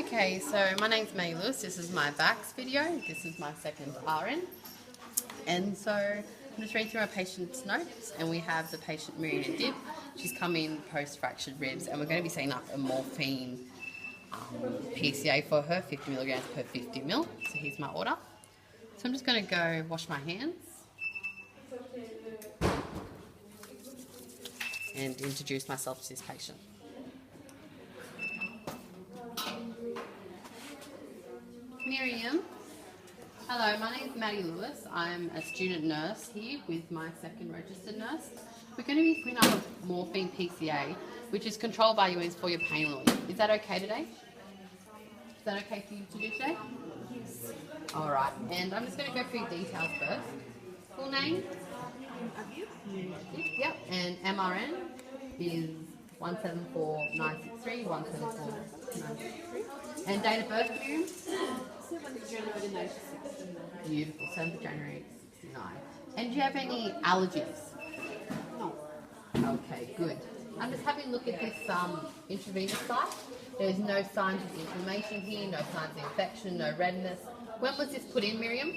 Okay, so my name's May Lewis. This is my VACS video. This is my second RN. And so I'm just reading through our patient's notes, and we have the patient Miriam Dib. She's come in post-fractured ribs, and we're going to be setting up a morphine PCA for her, 50 milligrams per 50 mil. So here's my order. So I'm just going to go wash my hands and introduce myself to this patient. Miriam. Hello, my name is Maddie Lewis. I'm a student nurse here with my second registered nurse. We're going to be putting up a morphine PCA, which is controlled by you for your pain relief. Is that okay today? Is that okay for you to do today? Yes. Alright, and I'm just going to go through your details first. Full name? Yep, and MRN is 174963, 174963. And date of birth, Miriam? 7th January 1969. Beautiful, 7th January 69. And do you have any allergies? No. Okay, good. I'm just having a look at this intravenous site. There's no signs of inflammation here, no signs of infection, no redness. When was this put in, Miriam?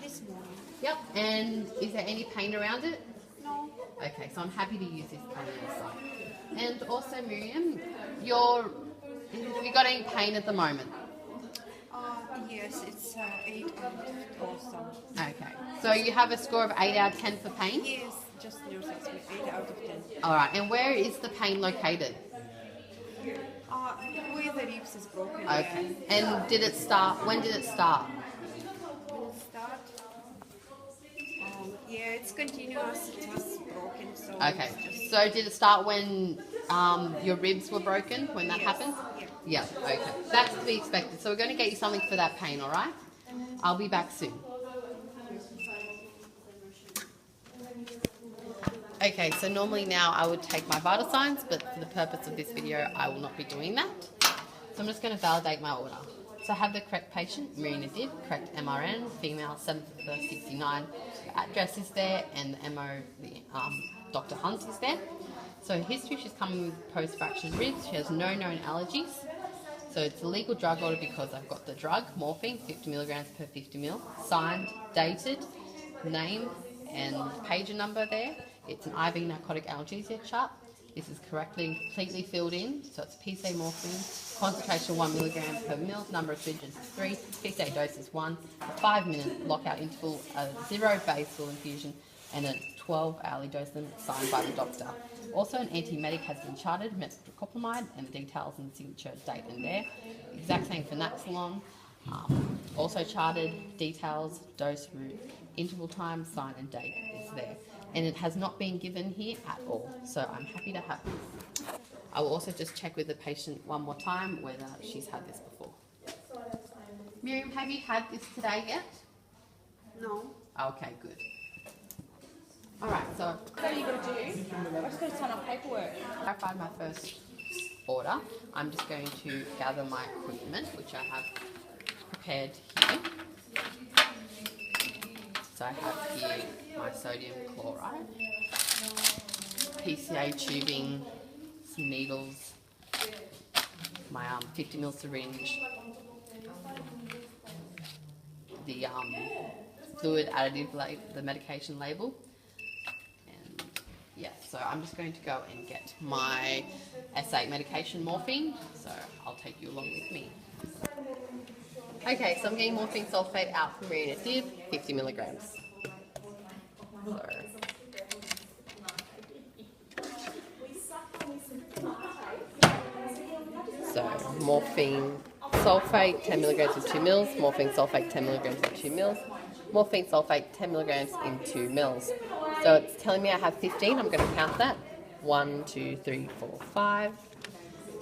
This morning. Yep, and is there any pain around it? No. Okay, so I'm happy to use this pain site. And also, Miriam, have you got any pain at the moment? Yes, it's 8 also. Okay, so you have a score of 8 out of 10 for pain? Yes, just nurse assessment, 8 out of 10. Alright, and where is the pain located? Where the ribs is broken. Okay, and did it start, when did it start? When it start? Yeah, it's continuous, it was broken, so... Okay, so did it start when your ribs were broken, when that happened? Yeah. Yeah, okay. That's to be expected. So we're going to get you something for that pain, alright? I'll be back soon. Okay, so normally now I would take my vital signs, but for the purpose of this video, I will not be doing that. So I'm just going to validate my order. So I have the correct patient, Marina Dib, correct MRN, female, 7th of the 69. The address is there, and the MO, Dr. Hunt is there. So history, she's coming with post-fractured ribs. She has no known allergies. So it's a legal drug order because I've got the drug, morphine, 50 milligrams per 50 mil, signed, dated, name and pager number there. It's an IV narcotic analgesia chart. This is completely filled in. So it's PCA morphine, concentration 1 milligram per mil, number of syringes is 3, PCA dose is 1, a 5-minute lockout interval, a 0 basal infusion, and a 12-hourly dose limit signed by the doctor. Also, an anti-medic has been charted, metoclopramide, and the details and the signature date in there. Exact same for Naxalon. Also charted, details, dose, route, interval time, sign and date is there. And it has not been given here at all, so I'm happy to have this. I will also just check with the patient one more time whether she's had this before. Miriam, have you had this today yet? No. Okay, good. Alright, so What are you going to do? I'm just going to sign up paperwork. I clarified my first order. I'm just going to gather my equipment, which I have prepared here. So I have here my sodium chloride, PCA tubing, some needles, my 50 ml syringe, the fluid additive, the medication label. Yeah, so I'm just going to go and get my S8 medication morphine, so I'll take you along with me. Okay, so I'm getting morphine sulfate out from Marina Dib, 50 milligrams. So morphine sulfate, 10 milligrams in 2 mils, morphine sulfate, 10 milligrams in 2 mils, morphine sulfate, 10 milligrams in 2 mils. So it's telling me I have 15. I'm going to count that. 1, 2, 3, 4, 5,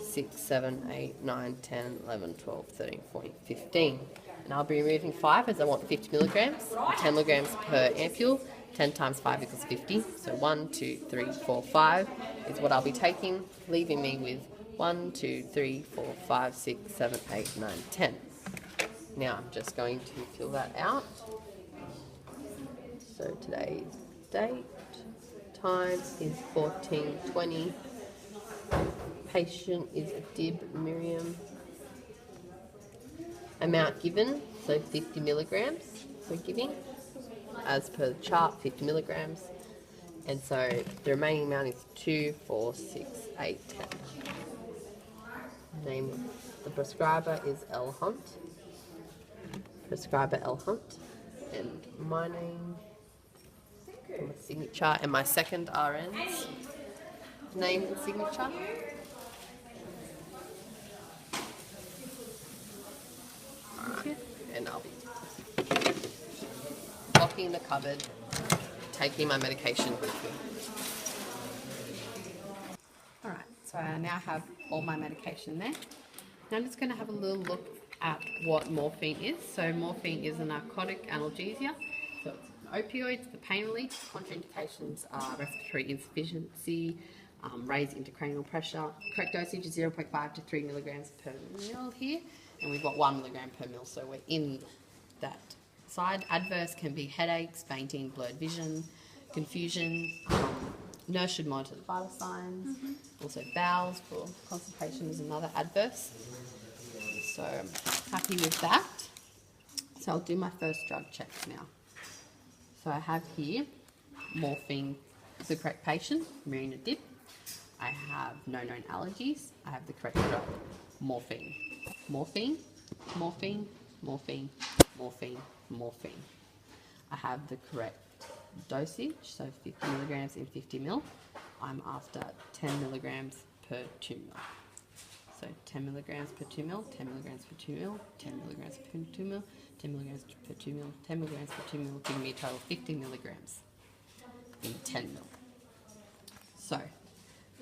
6, 7, 8, 9, 10, 11, 12, 13, 14, 15. And I'll be removing 5 as I want 50 milligrams, 10 milligrams per ampule. 10 times 5 equals 50. So 1, 2, 3, 4, 5 is what I'll be taking, leaving me with 1, 2, 3, 4, 5, 6, 7, 8, 9, 10. Now I'm just going to fill that out. So today's date, time is 14:20. Patient is Dib Miriam. Amount given, so 50 milligrams we're giving. As per the chart, 50 milligrams. And so the remaining amount is 2, 4, 6, 8, 10. Name of the prescriber is L. Hunt. Prescriber L. Hunt. And my name, my signature, and my second RN's name and signature. Alright, and I'll be locking the cupboard, taking my medication with me. Alright, so I now have all my medication there. Now I'm just going to have a little look at what morphine is. So morphine is a narcotic analgesia. So it's an opioid for pain relief. Contraindications are respiratory insufficiency, raised intracranial pressure. Correct dosage is 0.5 to 3 milligrams per mil here. And we've got 1 milligram per mil, so we're in that side. Adverse can be headaches, fainting, blurred vision, confusion. Nurse should monitor the vital signs. Also bowels for constipation is another adverse. So I'm happy with that. So I'll do my first drug check now. So I have here morphine for the correct patient, Marina did. I have no known allergies. I have the correct drug, morphine. Morphine, morphine, morphine, morphine, morphine. I have the correct dosage, so 50 milligrams in 50 mil. I'm after 10 milligrams per 2 mil. So 10 milligrams per 2 mil, 10 milligrams per 2 mil, 10 milligrams per 2 mil, 10 milligrams per 2 mil, 10 milligrams per 2 mil, giving me a total of 50 milligrams in 10 mil. So,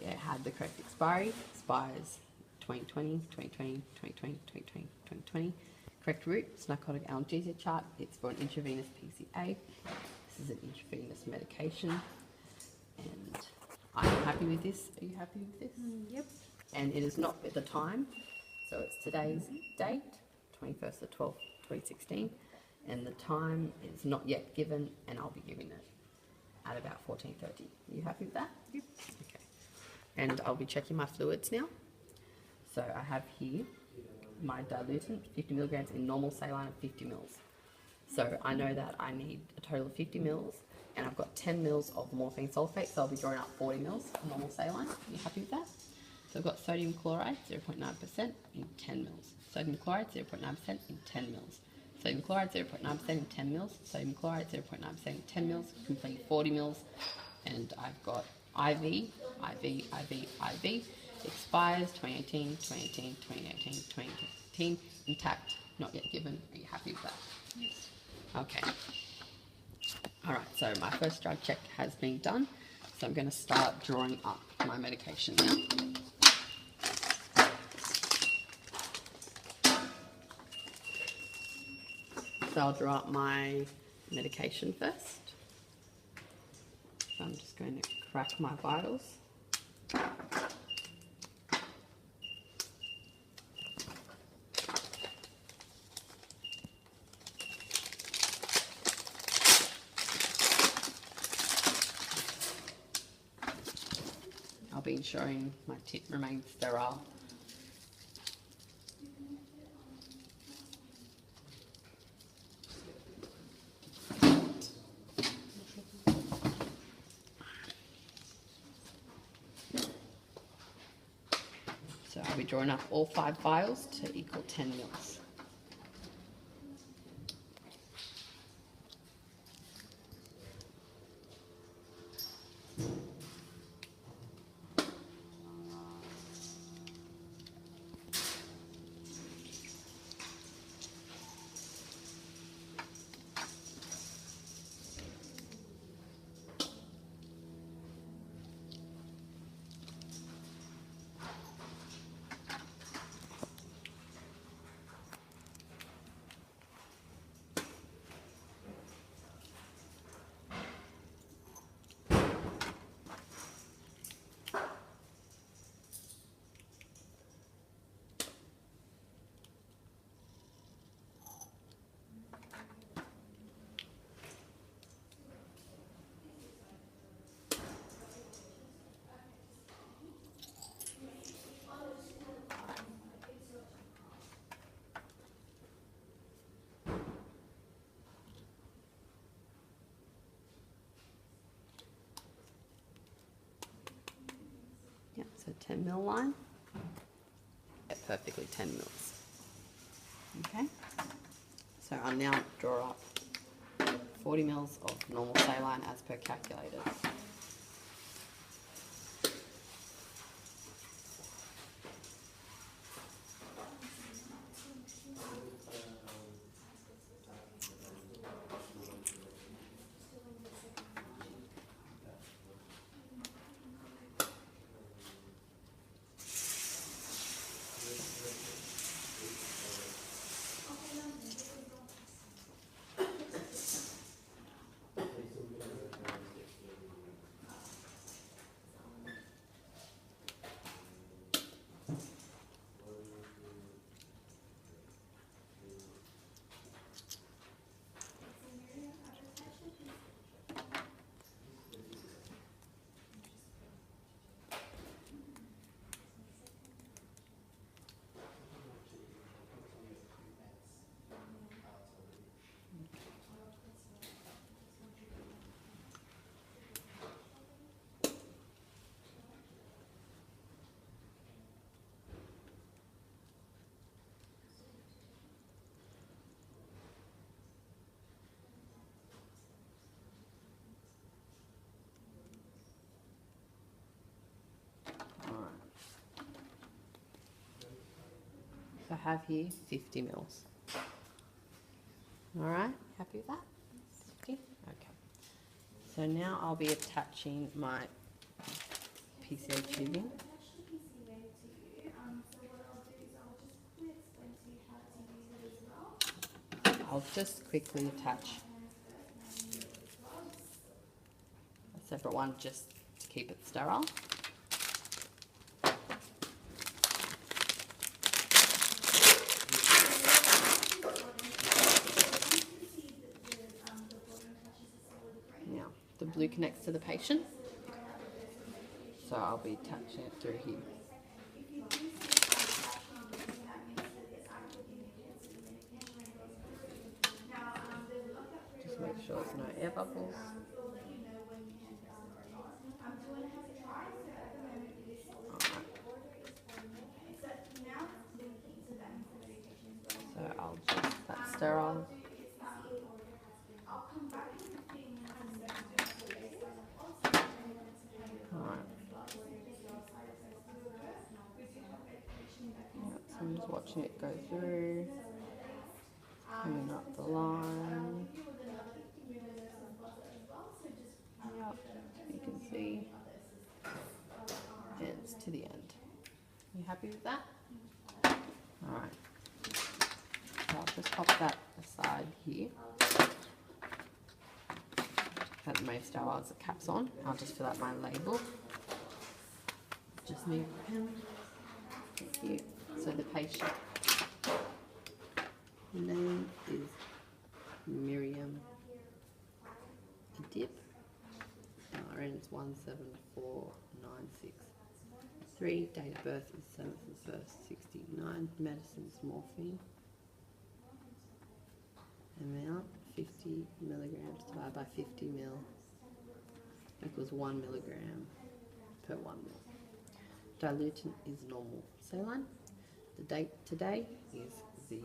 yeah, I had the correct expiry. Expires 2020, 2020, 2020, 2020, 2020. Correct route, it's narcotic analgesia chart. It's for an intravenous PCA. This is an intravenous medication. And I'm happy with this. Are you happy with this? Yep. And it is not at the time. So it's today's date, 21st of 12th, 2016. And the time is not yet given, and I'll be giving it at about 14:30. Are you happy with that? Yep. Okay. And I'll be checking my fluids now. So I have here my diluent, 50 milligrams in normal saline of 50 mils. So I know that I need a total of 50 mils, and I've got 10 mils of morphine sulfate, so I'll be drawing out 40 mils of normal saline. Are you happy with that? So I've got sodium chloride, 0.9% in 10 mils. Sodium chloride, 0.9% in 10 mils. Sodium chloride, 0.9% in 10 mils. Sodium chloride, 0.9% in 10 mils, completing 40 mils. And I've got IV, expires 2018, 2018, 2018, 2018, intact, not yet given. Are you happy with that? Yes. Okay. Alright, so my first drug check has been done. So I'm going to start drawing up my medication now. So I'll draw up my medication first. So I'm just going to crack my vitals. I'll be ensuring my tip remains sterile. So I'll be drawing up all 5 vials to equal 10 mils. 10 ml line. Get perfectly 10 mils. Okay, so I'll now draw up 40 mils of normal saline as per calculated. So I have here 50 mils. Alright, happy with that? 50? Okay. So now I'll be attaching my PCA tubing. I'll just quickly attach a separate one just to keep it sterile. Now, the blue connects to the patient, so I'll be attaching it through here. Just make sure there's no air bubbles. So I'll just, that's sterile. So I'm just watching it go through, coming up the line. Yep, you can see, and it's to the end. You happy with that? Alright, so I'll just pop that aside here. That may sterilize the caps on. I'll just fill out my label. Just need a pen. Thank you. So the patient name is Miriam Dip. RN is 174963. Date of birth is 7th of 1st 69. Medicine is morphine. Amount 50 milligrams divided by 50 mil equals 1 milligram per 1 mil. Diluent is normal saline. The date today is the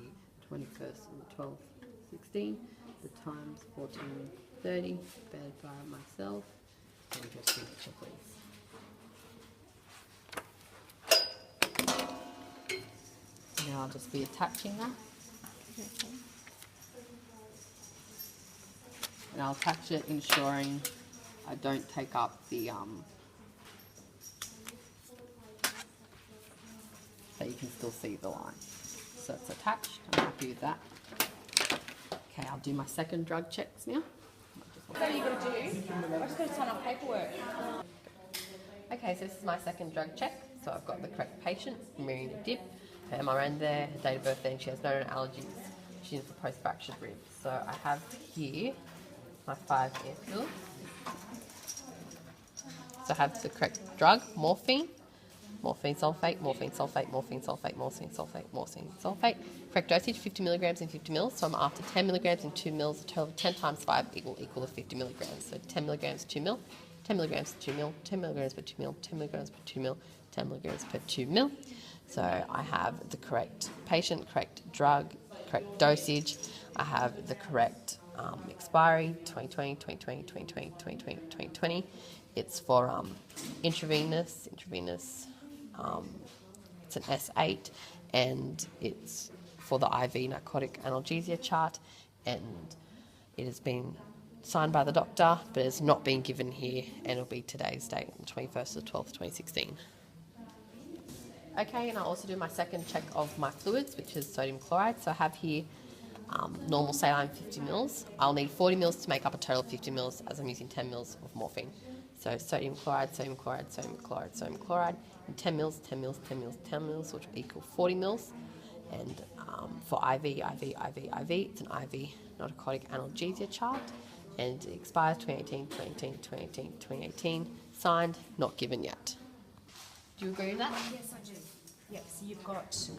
21st of the 12th, 16. The time's 14:30. Prepared by myself. And your signature, please. Now I'll just be attaching that. Okay. And I'll attach it ensuring I don't take up the so you can still see the line. So it's attached, I'm happy with that. Okay, I'll do my second drug checks now. What are you going to do? I just got to sign off paperwork. Okay, so this is my second drug check. So I've got the correct patient, Miriam Dip, her MRN there, her date of birth there, and she has no allergies. She needs a post-fractured rib. So I have here my 5 ampoules. So I have the correct drug, morphine, morphine sulfate, morphine sulfate, morphine sulfate, morphine sulfate, morphine sulfate. Correct dosage, 50 milligrams in 50 mils. So I'm after 10 milligrams in 2 mils, a total of 10 times 5 equal to 50 milligrams. So 10 milligrams 2 mil, 10 milligrams per 2 mil, 10 milligrams per 2 mil, 10 milligrams per 2 mil, 10 milligrams per 2 mil. So I have the correct patient, correct drug, correct dosage. I have the correct expiry, 2020, 2020, 2020, 2020, 2020. It's for intravenous. It's an S8, and it's for the IV narcotic analgesia chart, and it has been signed by the doctor, but it's not been given here, and it'll be today's date, the 21st of the 12th, 2016. Okay, and I'll also do my second check of my fluids, which is sodium chloride. So I have here normal saline 50 mils. I'll need 40 mils to make up a total of 50 mils, as I'm using 10 mils of morphine. So sodium chloride, sodium chloride, sodium chloride, sodium chloride, and 10 mils, 10 mils, 10 mils, 10 mils, which will equal 40 mils. And for IV, it's an IV narcotic analgesia chart, and it expires 2018, 2018, 2018, 2018. Signed, not given yet. Do you agree with that? Yes, I do. Yep, so you've got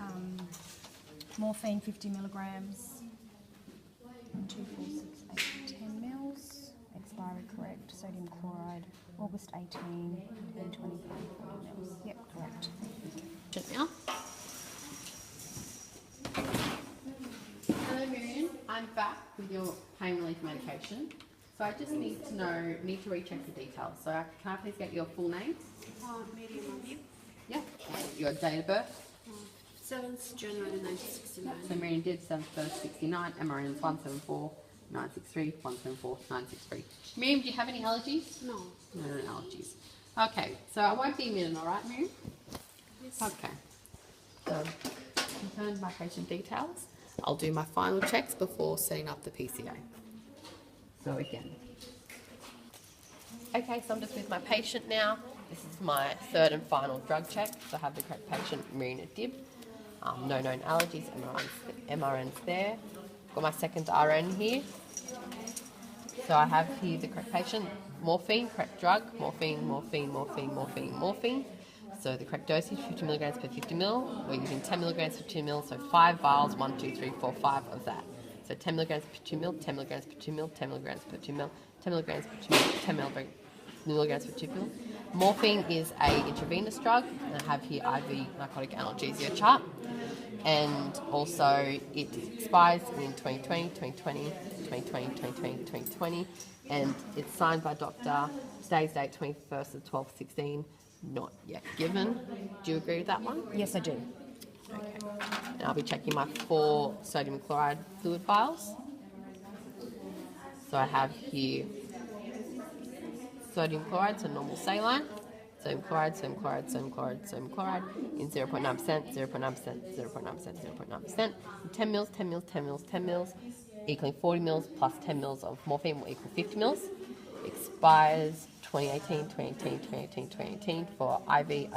morphine 50 milligrams, 1, 2, 4, 6, 8, 10 mils, expiry correct, sodium chloride, August 18, 10, 25, 40 mils. Yep, correct. Now. Hello Miriam, I'm back with your pain relief medication. So I just need to recheck the details. So can I please get your full name? Miriam Amir, Yeah. Your date of birth? 7th January 1969. So Miriam did 7th birth 69, MRN is 174 963 174 963. Miriam, do you have any allergies? No. No allergies. Okay, so I won't be a minute, alright Miriam? Yes. Okay. So confirmed my patient details. I'll do my final checks before setting up the PCA. So again. Okay, so I'm just with my patient now. This is my third and final drug check. So I have the correct patient, Marina Dib. No known allergies, MRN's there. Got my second RN here. So I have here the correct patient, morphine, correct drug, morphine. So the correct dosage, 50 milligrams per 50 mil. We're using 10 milligrams per 2 mil, so 5 vials, 1, 2, 3, 4, 5 of that. So 10 milligrams per 2 mil, 10 milligrams per 2 mil, 10 milligrams per 2 mil, 10 milligrams per 2 mil, 10 milligrams per 2 mil. Morphine is a intravenous drug, and I have here IV narcotic analgesia chart. And also it expires in 2020, 2020, 2020, 2020, 2020, and it's signed by doctor. Today's date, 21st of 12th, 16. Not yet given. Do you agree with that one? Yes, I do. Okay. And I'll be checking my 4 sodium chloride fluid vials. So I have here sodium chloride, so normal saline. Sodium chloride, sodium chloride, sodium chloride, sodium chloride in 0.9%, 0.9%, 0.9%, 0.9%. 10 mils, 10 mils, 10 mils, 10 mils, equaling 40 mils plus 10 mils of morphine will equal 50 mils. Expires 2018, 2018, 2018, 2018 for IV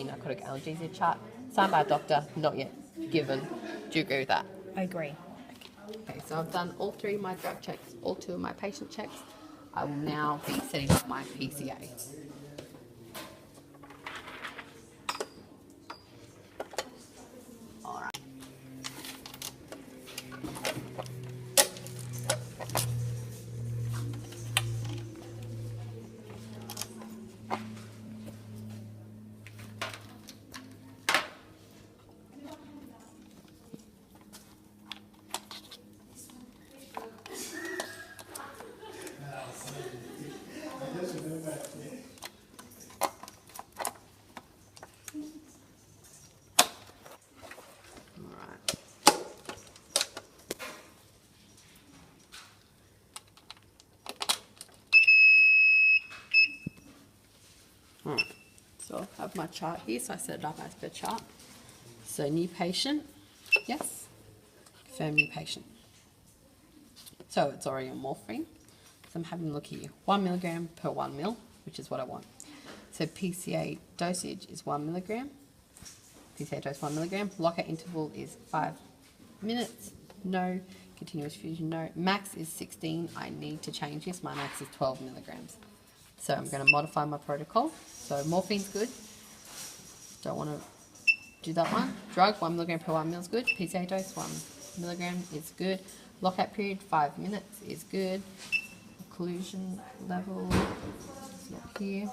narcotic analgesia chart. Signed by a doctor, not yet given. Do you agree with that? I agree. Okay, so I've done all 3 of my drug checks, all 2 of my patient checks. I will now be setting up my PCA. All right. Alright, so I have my chart here, so I set it up as per chart. So new patient, yes, confirm new patient. So it's already on morphine. So I'm having a look here, 1 milligram per 1 mil, which is what I want. So PCA dosage is 1 milligram. PCA dose 1 milligram. Lockout interval is 5 minutes. No. Continuous fusion, no. Max is 16. I need to change this. My max is 12 milligrams. So I'm going to modify my protocol. So morphine's good. Don't want to do that one. Drug, 1 milligram per 1 mil is good. PCA dose, 1 milligram is good. Lockout period, 5 minutes is good. Occlusion level, it's not here.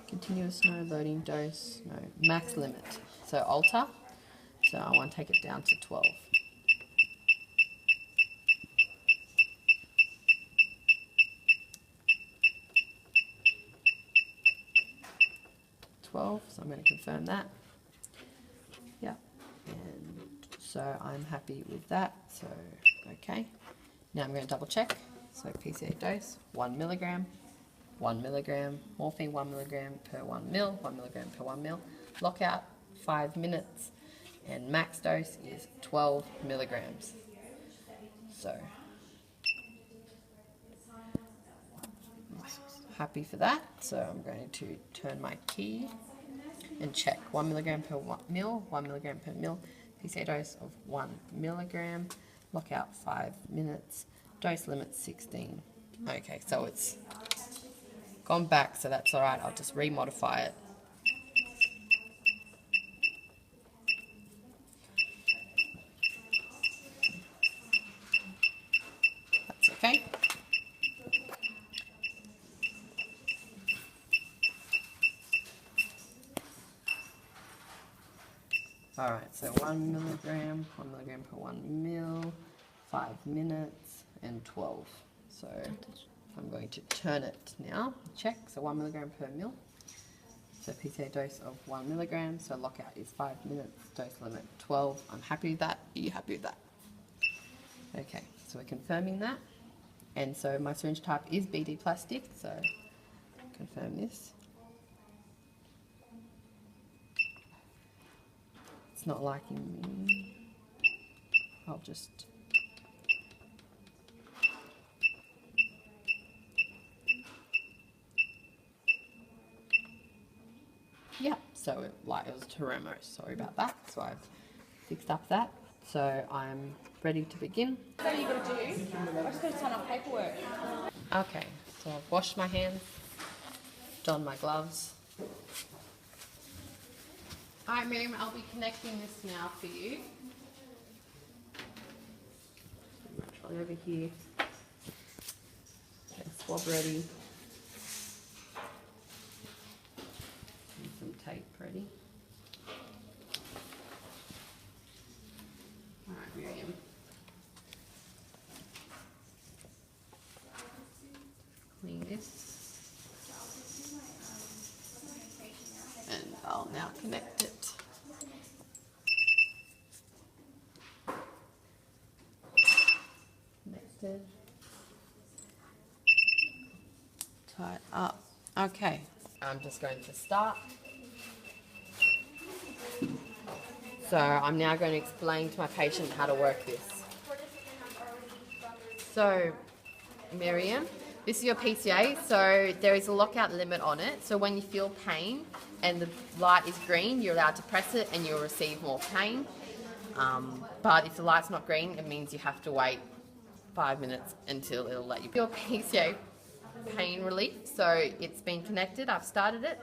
Continuous, no loading dose, no max limit. So alter. So I want to take it down to 12. 12, so I'm going to confirm that. Yep, and so I'm happy with that, so okay. Now I'm going to double check. So PCA dose, 1 milligram, 1 milligram, morphine 1 milligram per 1 mil, 1 milligram per 1 mil. Lockout, 5 minutes, and max dose is 12 milligrams. So happy for that, so I'm going to turn my key and check 1 milligram per 1 mil, 1 milligram per mil, PCA dose of 1 milligram, lockout 5 minutes, dose limit 16. Okay, so it's gone back, so that's alright, I'll just remodify it. That's okay. Alright, so 1 milligram per 1 mil, 5 minutes, and 12. So I'm going to turn it now, check, so 1 milligram per mil. So PCA dose of 1 milligram, so lockout is 5 minutes, dose limit 12. I'm happy with that. Are you happy with that? Okay, so we're confirming that. And so my syringe type is BD plastic, so confirm this. It's not liking me. I'll just... Yeah, so it was Teromo, sorry about that. So I've fixed up that. So I'm ready to begin. So you got to do? I just got to sign off paperwork. Okay, so I've washed my hands, donned my gloves. Alright Miriam, I'll be connecting this now for you. Right over here. Okay, swab ready. And some tape ready. Alright Miriam. Clean this. And I'll now connect it. Connected. Tie it up. Okay, I'm just going to start. So I'm now going to explain to my patient how to work this. So, Miriam, this is your PCA, so there is a lockout limit on it. So when you feel pain and the light is green, you're allowed to press it and you'll receive more pain. But if the light's not green, it means you have to wait 5 minutes until it'll let you. Your PCA pain relief, so it's been connected, I've started it.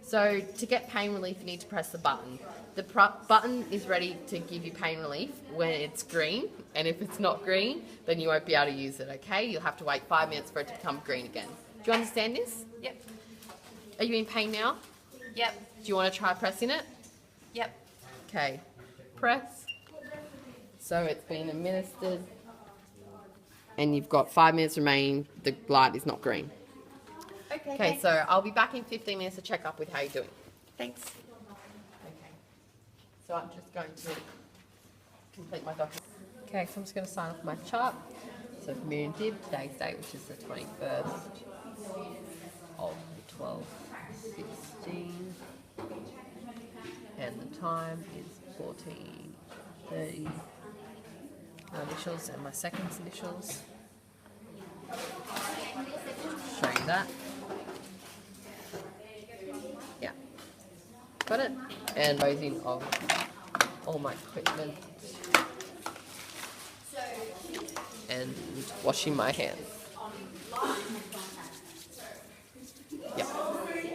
So to get pain relief, you need to press the button. The button is ready to give you pain relief when it's green, and if it's not green, then you won't be able to use it, okay? You'll have to wait 5 minutes for it to become green again. Do you understand this? Yep. Are you in pain now? Yep. Do you want to try pressing it? Yep. Okay, press. So it's been administered, and you've got 5 minutes remaining. The light is not green. Okay, so I'll be back in 15 minutes to check up with how you're doing. Thanks. Okay, so I'm just going to complete my document. Okay, so I'm just going to sign off my chart. So for Miriam Dib, today's date, which is the 21st of the 12/16, and the time is 14:30. My initials and my second's initials. Show you that. Yeah, got it. And disposing of all my equipment and washing my hands.